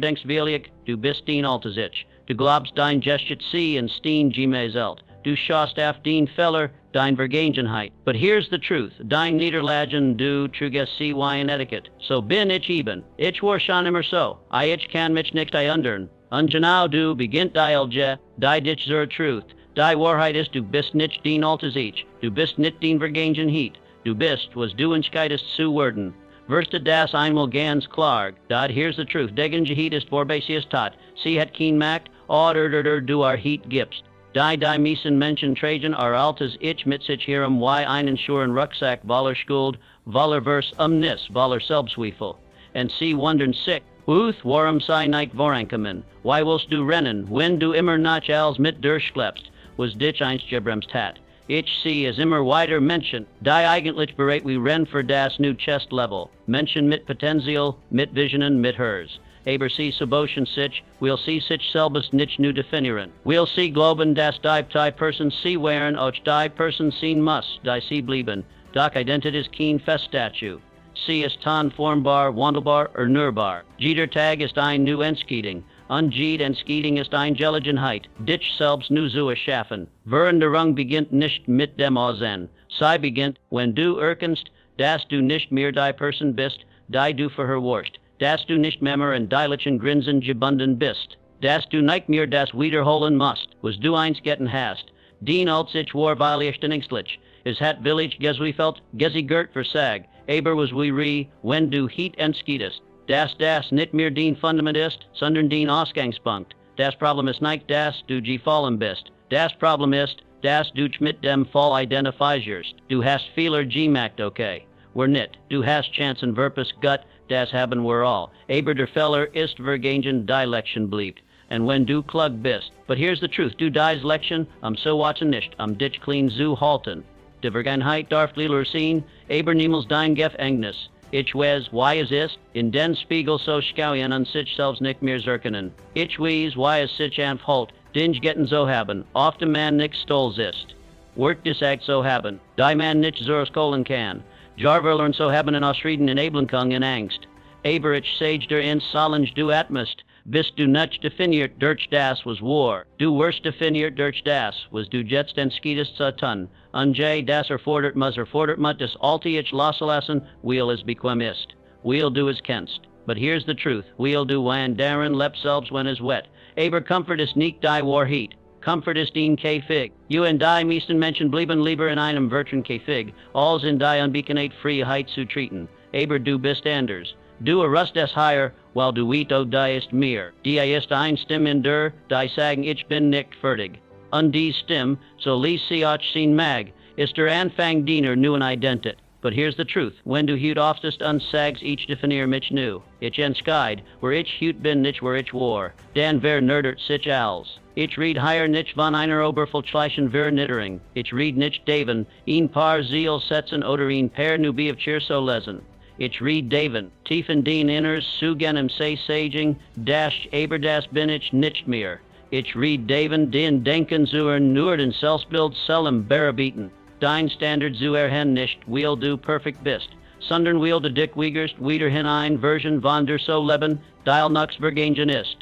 denkst wirklich, du bist den altes Ich. Du glaubst dein Gestet sie und steen Gemeiselt. Du schaust auf den Feller, dein Vergangenheit. But here's the truth, dein Niederlagen du truges sie wien etiquette. So bin ich eben, ich war schon immer so. Ich kann mich nicht ändern. Und genau du beginnt die Elge, die dich zur Truth. Die Wahrheit ist, du bist nicht den altes Ich. Du bist nicht den Vergangenheit. Du bist, was du entscheidest zu werden. Wirst das einmal ganz klar. Dort here's the truth. Degen Jehid ist vorbasies tot. Sie het kein Macht, oder du Heat gibst. Die miesen Menschen tragen altes Ich mit sich hierum einen schuren Rucksack voller Schuld, voller Vers nis, voller Selbstzweifel. Und sie wundern sich, warum sei nicht vorankommen? Why willst du rennen, wenn du immer noch als mit durchschleppst? Was dich einst gebremst hat. Ich sie is immer weiter Menschen, die eigentlich bereit wie rennen für das new chest level. Menschen mit Potenzial, mit Visionen, mit hers. Aber sie Sabotion sich, we'll see sich selbst nicht nu definieren. We'll see globen das die Person sie wären, och die Person sehen muss, die sie blieben. Doch Identitas kein Feststatue. Sie ist tan formbar, wandelbar, nurbar. Jeder Tag ist ein new Enskieting. Unjeed Enskieting ist ein Gelegenheit. Dich selbst nu zu erschaffen. Veränderung beginnt nicht mit dem Aussehen. Sie beginnt, wenn du erkennst, dass du nicht mehr die Person bist, die du verherrscht. Dass du nicht mehr in deilichen Grinsen gebunden bist. Dass du nicht mehr das wiederholen musst, was du einst getten hast. Den als ich war weil ich den ängstlich. Is hat village geswiefelt, gesigert versag. Aber was wie wenn du heat enskietest. Das nicht mehr den Fundament ist, sondern den Ausgangspunkt. Das Problem ist nicht, dass du gefallen bist. Das Problem ist, dass du mit dem Fall identifizierst. Du hast Fehler gemacht, okay. We're nicht. Du hast Chancen Verpus gut, das haben wir all. Aber der Fehler ist vergangen die Lection bleibt. And when du klug bist. But here's the truth, du dies Lection, so watchen nicht, dich clean zu halten. De Vergangenheit darf Liller sehen, aber niemals dein Gefängnis. Ich weiß, why is ist, in den Spiegel so schauen an sich selbst nicht mehr zerkennen. Ich weiß, why es sich anfällt, den getten so haben, oft dem man nicht stolz ist. Work des Act so haben, die man nicht zurschkollen kann. Jarverlern so haben in Ausreden enablen kann in Angst. Aber ich sage der in Salange du atmest, bist du nicht definiert durch das was war. Du wirst definiert durch das, was du jetzt en skietest Satan. Unjay das erfordert mut des alte ich loslassen, we'll is bequem ist. We'll do as kennst. But here's the truth, we'll do wan darin lep selbst when is wet. Aber comfort is nicht die war heat. Comfort is den K-Fig. You and die meisten Menschen blieben lieber in einem Vertren K-Fig, alls in die unbekannt Freiheit zu treten. Aber du bist anders. Du rust es higher, while du ito die ist mir. Die ist ein Stimm in der, die sagen ich bin nicht fertig. Und die Stimm, so lies sie auch sin mag, ist der Anfang diener nu ein Identit. But here's the truth, when du hut oftest unsags ich definier mich nu. Ich enskide, where ich hut bin nicht where ich war. Dan ver nerdert sich als. Ich read higher nicht von einer Oberflächlichen Vernittering. Ich read nicht Daven, ein paar Ziel setzen oder ein paar nu be of cheer so lesen. Ich read Daven, tiefen den inners sugen say saging, dash aber das bin ich nicht mehr. Ich read Daven, den denken zur nur den Selbstbild selem berebieten. Dein Standard zu hen nicht, we'll do perfect bist. Sondern we'll de dick wiegers, wieder hinein Version von der so leben, dial nux vergangen ist.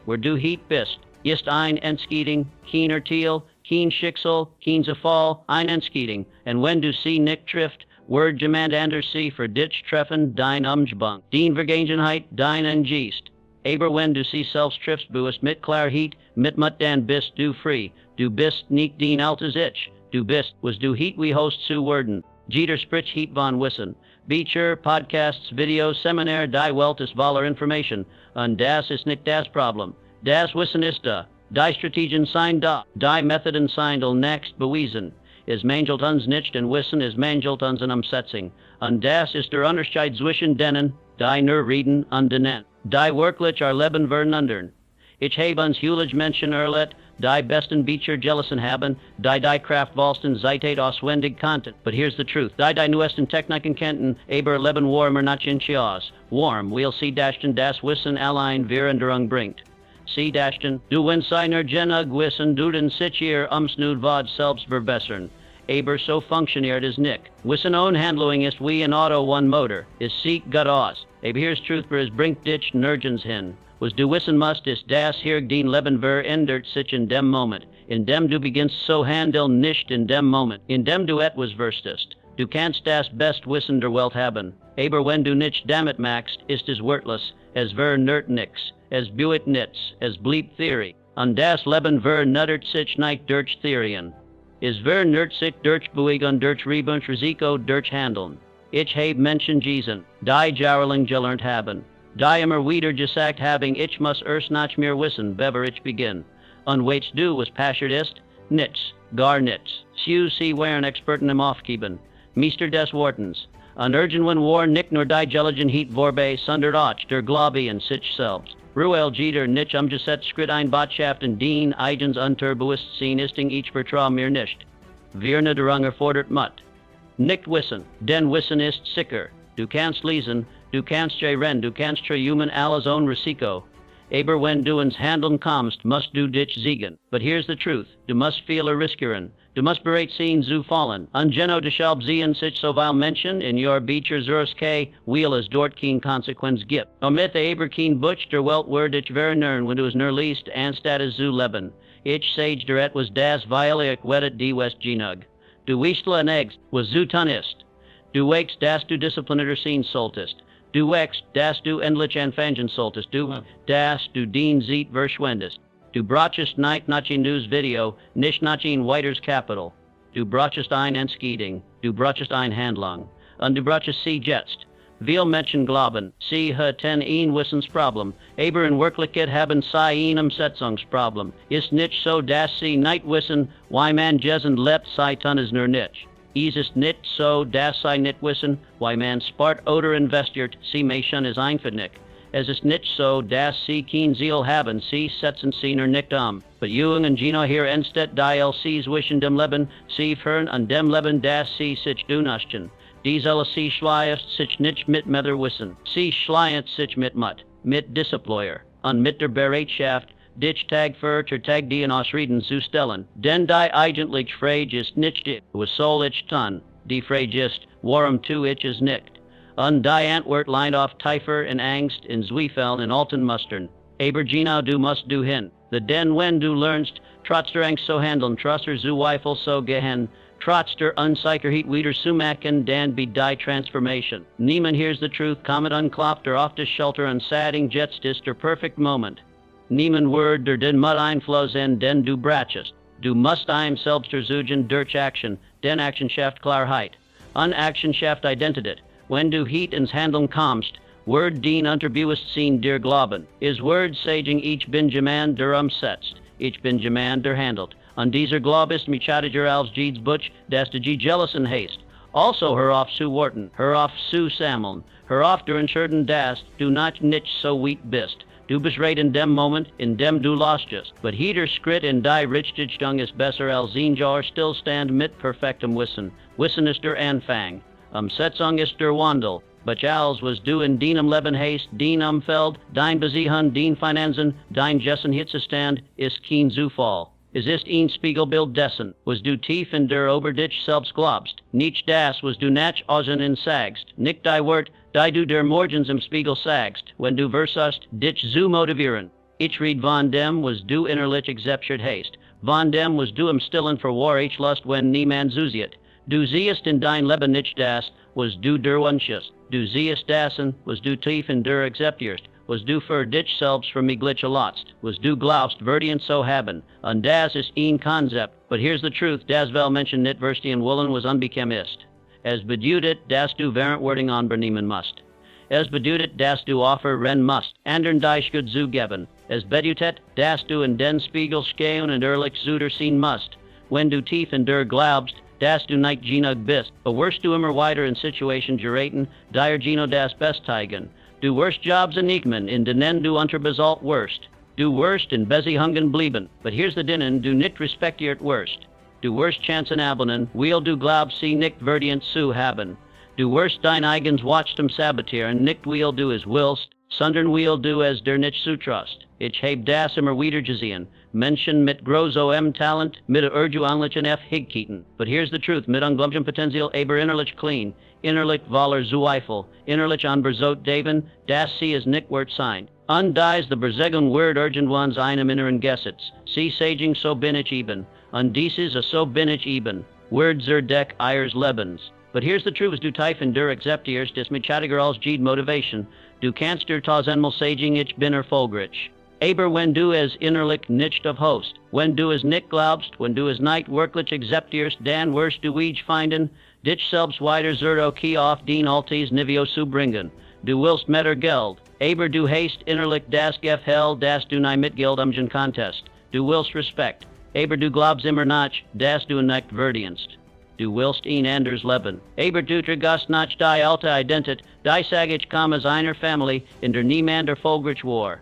Where du heat bist, ist ein Enskieting, keen Tiel, keen Schicksal, keen Zerfall, ein Enskieting, and when du see Nick Trift, Word demand ander sie für dich treffen, dein Umgebung. Den Vergangenheit, dein Angst. Aber wenn du sie selbst triffst, buest mit Klarheit, mit mut dann bist du frei. Du bist nicht den altes Ich. Du bist, was du heat wie host zu werden. Jeder sprich heat von Wissen. Beecher, Podcasts, Videos, Seminar, die Welt ist voller Information. Und das ist nicht das Problem. Das Wissen ist da. Die Strategien sein da. Die Methoden sein del next bewiesen. Is mangelt uns nicht und Wissen is mangelt uns in Umsetzung. Und das ist der Unterschied zwischen denen, die nur reden und denen, die wirklich Leben verändern. Ich habe uns hulige Menschen erlebt, die besten Beecher Jealousien haben, die Kraftvollsten Zeitheit auswendig kannten. But here's the truth, die neuesten Techniken kannten, aber Leben warmer nach aus. Warm, we'll see dashen das Wissen allein Veränderung bringt. Sie dashen, du wenn seiner genug Wissen du den sich hier snud vad selbst verbessern. Aber so funktioniert es nicht. Wissen ohne Handlung ist wie ein Auto one Motor. Es sieht gut aus. Aber here's truth, es bringt dich nirgends hin. was du Wissen, musst, ist das hier dein Leben verändert sich in dem Moment, in dem du beginnst so handeln, nicht in dem Moment, in dem du etwas verstehst. Du kannst das best Wissen der Welt haben, aber wenn du nicht damit machst, ist es worthless, es verändert nix, es buet nichts, es blieb Theorie. Und das Leben verändert sich nicht durch Theorien. Es verändert sich durch Bewegung, durch Risiko, durch Handeln. Ich habe Menschen gesehen, die jahrelang gelernt haben, die immer wieder gesagt haben, ich muss erst noch mehr wissen, bevor ich beginn. Und was du was passiert ist? Nichts, gar nichts. Sie waren Experten im Aufgeben, Meister des Wortens. Und irgendwann war nicht nur die Gelegenheit vorbei, sondern auch der Glaube in sich selbst. Ruel Jeter nicht umgesetzt Schritt ein Botschaften dien eigens Unterbewusstsein ist ich vertrau mir nicht. Wir der fordert Mut. Nicht wissen, denn Wissen ist sicher. Du kannst lesen, du kannst rennen, du kannst human alles ohne Risiko. Aber wenn du ins Handeln kommst, musst du dich siegen. But here's the truth, du musst viele riskieren. Du musst bereit sein zu fallen. Ungeno deshalb sehen sich so viel Menschen in your Beecher Zurske, weil es dort kein Konsequenz gibt. Omit aber kein Butch der Welt wird dich verändern, wenn du es nur liest, anstatt es zu leben. Ich sage dir etwas das weil ich wettet die West genug. Du wiestle en eggs, was zu tun ist. Du wächst, dass du diszipliniert sein solltest. Du wächst, dass du endlich anfangen solltest. Du, dass du dien Zeit verschwendest. Du brauchst nicht nach ein News Video, nicht nach ein weiteres Kapital. Du brauchst ein Entscheidung, du brauchst ein Handlung. Und du brauchst sie jetzt. Viele Menschen glauben, sie hätten ein Wissensproblem, aber in Wirklichkeit haben sie ein Umsetzungsproblem. Ist nicht so, dass sie nicht wissen, wie man Jessen lebt, sie tun es nur nicht. Es ist nicht so, dass sie nicht wissen, wie man spart oder investiert, sie machen es einfach nicht. Es ist nicht so, dass sie kein Ziel haben, sie setzen sie nur nicht But Jung und Gino hier entsteht, die sie zwischen dem Leben, sie führen an dem Leben, das sie sich dünaschten. Diese sie schleiert sich nicht mit Wissen, sie schleiert sich mit Mut, mit Disziplin, und mit der Bereitschaft, dich Tag für Tag die Ausreden zu stellen. Denn die eigentlich Frage ist nicht die, was soll ich tun, die Frage ist, warum tu ich es nicht? Und die Antwort leint auf Tiefer in Angst, in Zweifel, in alten Mustern. Aber Gino du musst du hin. Denn wenn du lernst, trotz der Angst so handeln, trotz der Zweifel so gehen, trotz der Unsicherheit wieder zu machen, dann be die Transformation. Niemand hears the truth, kommet unklopft der auf das Shelter und Sading jetzt ist der perfect moment. Niemand word der den Mut einflows in, denn du brachest. Du musst einem selbst ersuchen durch Action, denn Action schafft Klarheit. Action schafft Identität. Wenn du heat ins Handeln kommst, word dien Unterbewusstsein dir Glauben. Is word saging ich bin jemand der umsetzt, ich bin jemand der handelt. Und dieser Glaub ist mich chadiger als Jeeds Butch, dass du jealousy hast. Also hör auf zu warten, hör auf zu sammeln, hör auf der entscheiden dass du nicht so weak bist. Du bist right in dem Moment, in dem du lostest. But jeder Schritt in die Richtung ist besser als ein Jahr Stillstand mit perfektem Wissen. Wissen ist der Anfang. Umsetzung ist der Wandel. But als was du in deinem Leben hast, dein Umfeld, dein Besiegen, dein Finanzen, dein Jessen Hitzestand, ist kein Zufall. Es ist ein Spiegelbild dessen, was du tief in der Ober dich selbst glaubst. Nicht das, was du nach außen in sagst. Nicht die Wort, die du der morgens im Spiegel sagst, wenn du versust, dich zu motivieren. Ich read von dem, was du innerlich acceptiert hast. Von dem, was du im Stillen verwar ich lust, wenn niemand zusiet. Du siehst in dein Leben nicht das, was du der wünschest. Du siehst dessen, was du tief in der akzeptierst. Was du für dich selbst für mich lotst, was du glaubst verdient so haben, und das ist ein Konzept, but here's the truth, das will Menschen nicht verstehen wollen, was unbequem ist. Es bedeutet, dass du Verantwortung übernehmen musst. Es bedeutet, dass du offeren musst, anderen die Schuld zu geben. Es bedeutet, dass du in den Spiegel schauen und ehrlich zu dir sehen musst. Wenn du tief in der glaubst, dass du nicht genug bist, wirst du immer weiter in Situationen geraten, die Gino das Bestigen. Du wirst Jobs enigmen, in denen du unterbezahlt wirst. Du wirst in Besihungen blieben, but here's the dinnen, du nicht respektiert wirst. Du wirst Chancen abelnen, weil du glaubst sie nicht verdient zu haben. Du wirst dein eigens Wachstum sabotieren, nicht weil du es willst, sondern weil du es dir nicht zutraust. Ich heb das immer wieder gesehen. Menschen mit großem Talent, mit unglücklichen Fähigkeiten. But here's the truth, mit unglaublichem Potenzial, aber innerlich clean, innerlich voller Zweifel, innerlich unbesorgt Daven, das sie is nicht wert sein. Und dies the Berzegung word urgent ones einem inneren Gesetz. Sie sagen so bin ich eben. Und dieses so bin ich eben. Word zur Deck eures Lebens. But here's the truth, du tiefen dur akzeptierst des mechaniger als Gede motivation. Du kannst dur tausendmal sagen ich bin erfolgreich. Aber wenn du es innerlich nicht of host, wenn du es nicht glaubst, wenn du es nicht wirklich akzeptierst, dann wirst du ich finden, dich selbst weiter zur Key auf den Altes Niveau zu bringen. Du willst mehr Geld, aber du hast innerlich das Gefühl, dass du nicht mit Geld umgehen Contest. Du willst Respekt, aber du glaubst immer nicht, dass du nicht verdienst. Du willst ein anders Leben, aber du trägst nicht die alte Identität, die sag ich komme aus einer Familie, in der niemand erfolgreich war.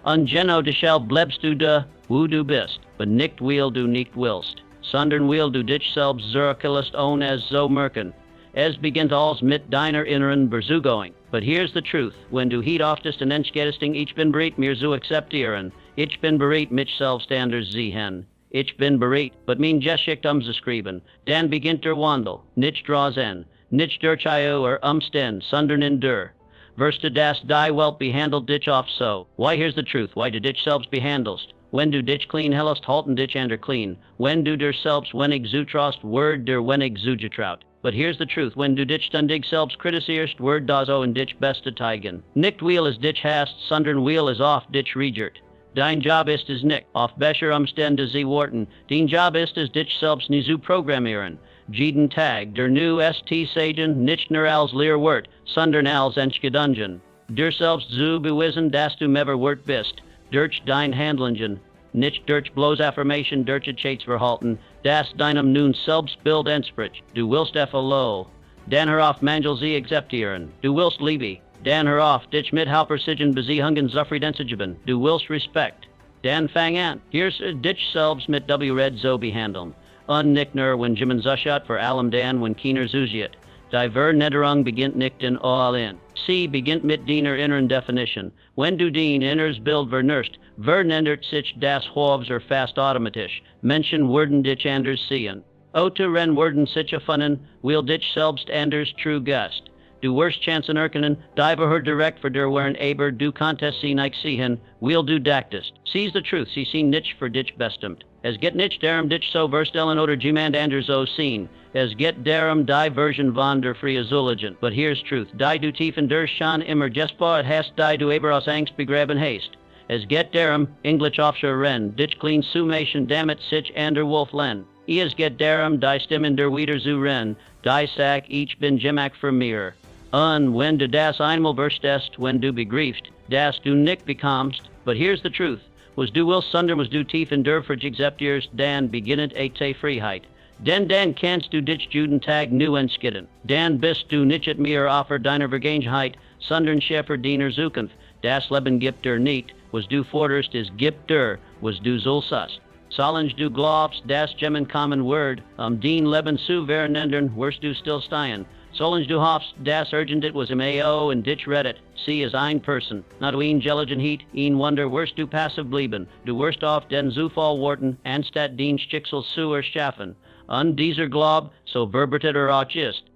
Und genau deshalb bleibst du da, wo du bist, but nicht weil du nicht willst, sondern weil du dich selbst zurücklässt ohne es so merken. Es beginnt alles mit deiner inneren Versuchung. But here's the truth, wenn du hiet oftest en entschädigung, ich bin bereit mir zu akzeptieren, ich bin bereit mich selbst anders sehen. Ich bin bereit, but mein Geschicht umzuschreiben, dann beginnt der Wandel, nicht draus en, nicht durch oder Umständ, sondern in der. Wirst du das die Welt behandelt dich oft so. Why, here's the truth, why du dich selbst behandelst. Wenn du dich clean hellest, halten dich ander clean. Wenn du dir selbst wenig zutraust, word der wenig zugetraut. But here's the truth, wenn du dich dann dich selbst kritisierst, word das in dich beste teigen. Nicht weil es dich hast, sondern weil es oft dich regert. Dein Job ist es nicht, auf besser Umstände sie warten. Dein Job ist es, dich selbst nie zu programmieren. Jeden Tag, der nu st sagen, nicht nur als Lehrwort, sondern als Entschädigung. Dir selbst zu beweisen, dass du mehr wert bist. Durch dein Handlungen, nicht durch bloß Affirmation, durch Verhalten, das deinem nun Selbstbild entspricht. Du willst FLO. Dan herauf mangel sie akzeptieren. Du willst Liebe. Dan herauf dich mit Halpersigen beziehungen zufriedenzugeben. Du willst Respekt. Dan fang an. Here's dich selbst mit Red so behandeln. Und nicht nur wenn Jimmen Zuschat für allem Dan wenn keiner zuziet. Die Vernederung beginnt nicht in all in. Sie beginnt mit deiner inneren Definition. Wenn du den inners Bild vernörst, vernändert sich das Hoves fast automatisch. Menschen werden dich anders sehen. Ote ren werden sich erfunden, will dich selbst anders true gust. Du worst chancen erkennen, die verhör direkt für der waren aber du contest sie nicht sehen, will du dachtest. Seize the truth, sie sehen nicht für dich bestimmt. Es get nicht darum dich so verstellen oder jemand anders so sehen. Es get darum die Version von der frie Zulligen. But here's truth, die du tiefen der Schan immer gespart hast, die du aber aus Angst begraben hast. Es get darum, English offshore ren, dich clean summation damit sich ander Wolf len. Es get darum, die stimmen der wieder zu ren, die sag ich bin Jimak für mir. Und wenn du das einmal verstehst, wenn du begriefst, dass du nicht bekommst, but here's the truth, was du willst, sondern was du tiefen der für akzeptierst, dann beginnet te Freiheit. Denn dann kannst du dich jeden Tag nu entscheiden. Dann bist du nicht mehr offer deiner Vergangenheit, sondern schäfer deiner Zukunft. Das Leben gibt dir nicht, was du forderst ist gibt dir, was du sollst. Solange du glaubst, das Gemmen common word, den Leben zu verändern, wirst du still stehen. Solange du hoffst, das urgent was im AO und dich rettet, sie is ein Person, not ein Geligen Heat, ein Wunder, wirst du passiv blieben, du wirst auf den Zufall warten, anstatt den Schicksal zu erschaffen. Und dieser Glaub, so verbertet auch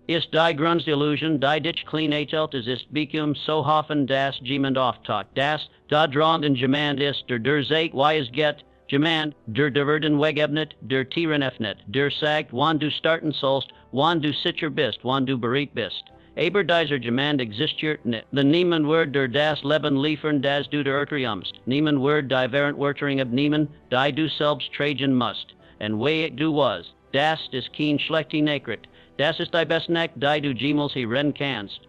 ist die Grundillusion, die dich clean etelt, ist bekum so hoffen, das jemand auftaucht, das, da drang in jemand ist, der Zeit, why is get, jemand, der werden wegebnet, der Tieren öffnet, der sagt, wann du starten sollst, wann du sicher bist, wann du bereit bist. Aber dieser jemand existiert nicht. The niemand word der das Leben liefern, das du der triumst. Niemand word die während Wörtering of niemand, die du selbst tragen musst. And way du was, das ist kein schlechte Nekrit. Das ist die best Neck, die du jemals hier rennen kannst.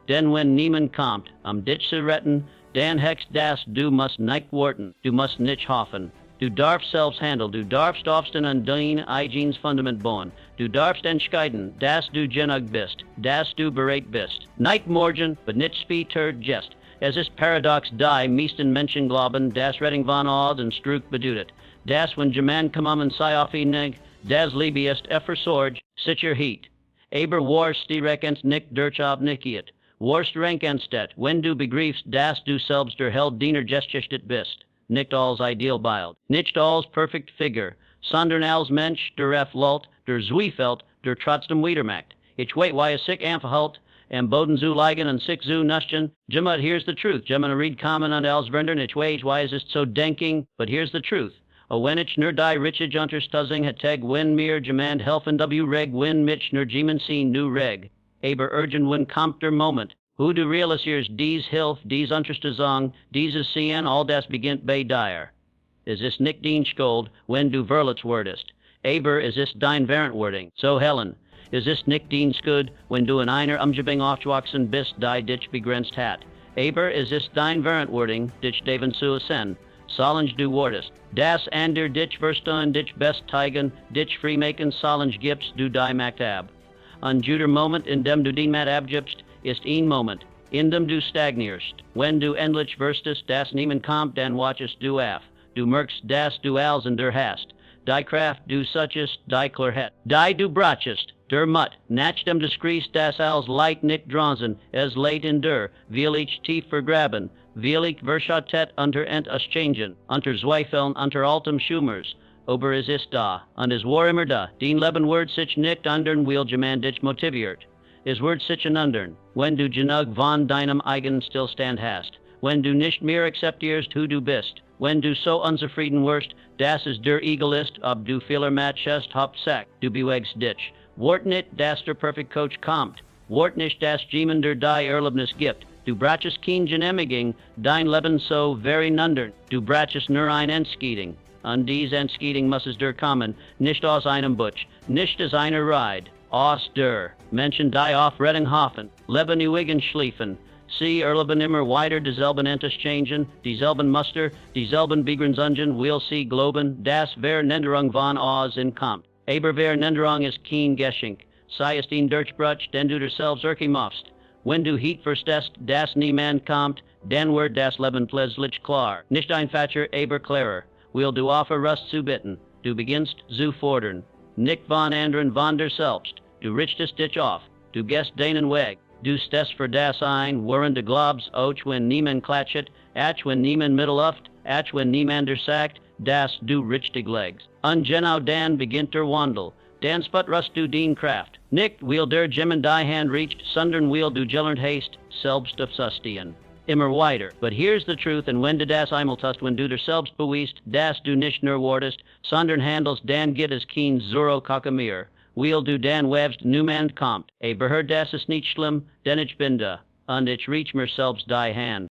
Denn wenn niemand kommt, dich zu retten, dann hext das du musst nicht warten, du musst nicht hoffen. Du darfst selbst handeln, du darfst aufstehen an dein eigenes Fundament bauen. Du darfst entscheiden, dass du genug bist, dass du bereit bist. Nicht morgen, but nicht später just. Es ist paradox, die meisten Menschen glauben, dass Rettung von Odd und Struck bedeutet. Dass wenn jemand kommen sei auf ihn, das Liebe ist versorgt, sicher Heat. Aber warst direkt ins nicht durch abnikiert. Warst rank enstet, wenn du begriefst, dass du selbst der Held diener gestchtet bist. nicht als ideal bild, nicht als perfect figure, sondern als Mensch, der Erfüllt, der Zwiefelt, der trotzdem Wiedermacht. Ich wait why a sick Anverhalt, and Boden zu liegen and sick zu nüchtern. Jemma, here's the truth. Jemma read common und als Verndern, ich wait why is it so denking, but here's the truth. O wenn ich nur die richtige Unterstützung hätte, wenn mir jemand helfen w reg, wenn mich nur jemand sehen nu reg. Aber urgen wenn kommt der Moment, wo du realisierst dies Hilf, dies Unterstützung, dieses Sehen, all das beginnt bei dir. Is this nicht dein Schuld, wenn du verletzt wurdest? Aber is this dein Verantwortung? So Helen, is this nicht dein Schuld, wenn du in einer Umgebung aufgewachsen bist, die dich begrenzt hat? Aber is this dein Verantwortung, dich Daven zu sen? Solange du wurdest. Das ander dich verstehen, dich best teigen, dich free maken, solange gibst du die Macht ab. An juder Moment, in dem du den Macht abgibst, ist ein Moment, in dem du stagnierst. Wenn du endlich wirstest, das niemand kommt, dann watchest du af. Du merkst, das du als in der hast. Die Kraft du suchest, die Klarheit. Die du brachest, der Mut, nach dem Discrees, das als Leid nicht dronsen, es Leid in der, will ich tief vergraben, will ich verschattet unter Entschangen, unter Zweifeln, unter altem Schumers. Aber es ist da, und es war immer da, den Leben Wort sich nicht andern will jemand dich motiviert. Es wird sich an andern, wenn du genug von deinem eigenen Stillstand hast, wenn du nicht mehr akzeptierst, who du bist, wenn du so unzufrieden wirst, das ist der Egoist, ob du Fehler matchest, Hauptsache, du bewegst dich. Wort nicht, dass der Perfect Coach kommt, wort nicht, dass jemand der die Erlebnis gibt. Du brachest kein Genehmigung, dein Leben so very nundern, du brachest nur ein Entscheidung. An dies Entscheidung muss es der kommen, nicht aus einem Butch, nicht aus einer Ride, aus der. Menschen die auf Redding hoffen, leben uigen schliefen. Sie erleben immer weiter dieselben Entschangen, dieselben Muster, dieselben Begrenzungen, will sie glauben, dass Veränderung von aus in kommt. Aber Veränderung ist kein Geschenk, sei es den Durchbruch, den du dir selbst erkimofst. Wenn du Heat verstehst, dass niemand kommt, dann wird das Leben plötzlich klar. Nicht einfacher, aber klarer. Will du offer Rust zu bitten, du beginnst zu fordern. Nicht von anderen von dir selbst. Du richtest dich auf, du gehst deinen Weg. Du stehst für das ein, worin du glaubst, auch wenn niemand klatscht, auch wenn niemand mitläuft, auch wenn niemand dir sagt, dass du richtig legst. Und genau dann beginnt der Wandel. Dan sput rust du dien Kraft. Nicht will der jemand die Hand reached, sondern will du gelernt hast, selbst auf Sustien. Immer weiter. But here's the truth, and when du das einmaltust, wenn du dir selbst bewiest, dass du nicht nur wurdest, sondern handelst, dann geht es kein Zoro Kakamir. Will du dann webst, niemand kommt. Aber das ist nicht schlimm, denn ich bin da, und ich reach mir selbst die Hand.